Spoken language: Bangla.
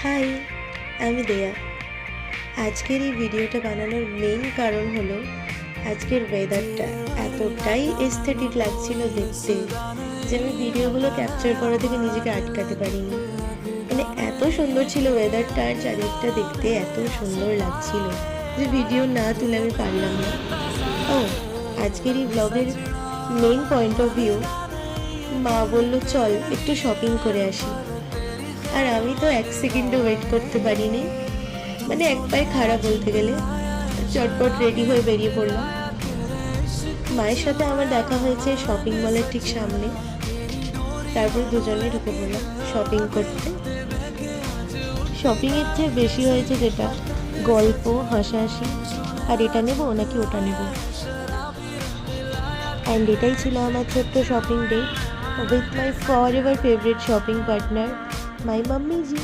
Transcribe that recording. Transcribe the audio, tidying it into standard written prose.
হাই, আমি দেয়া। আজকের এই ভিডিওটা বানানোর মেইন কারণ হলো আজকের ওয়েদারটা এতটাই এস্থেটিক লাগছিল দেখতে যে আমি ভিডিওগুলো ক্যাপচার করা থেকে নিজেকে আটকাতে পারিনি। মানে এত সুন্দর ছিল ওয়েদারটা, আর চারিদিকটা দেখতে এত সুন্দর লাগছিল যে ভিডিও না তুলে আমি পারলাম না। ও, আজকের এই ব্লগের মেইন পয়েন্ট অফ ভিউ, মা বলল চল একটু শপিং করে আসি। আর আমি তো এক সেকেন্ডও ওয়েট করতে পারিনি, মানে এক পায়ে খাড়া বলতে গেলে। চটপট রেডি হয়ে বেরিয়ে পড়লাম। মায়ের সাথে আমার দেখা হয়েছে শপিং মলের ঠিক সামনে। তারপর দুজনে ঢুকে পড়লাম শপিং করতে। শপিংয়ের চেয়ে বেশি হয়েছে যেটা গল্প, হাসাহাসি, আর এটা নেবো নাকি ওটা নেবো। অ্যান্ড এটাই ছিল আমার ছোট্ট shopping day with my for ever favourite shopping partner, my mummy G.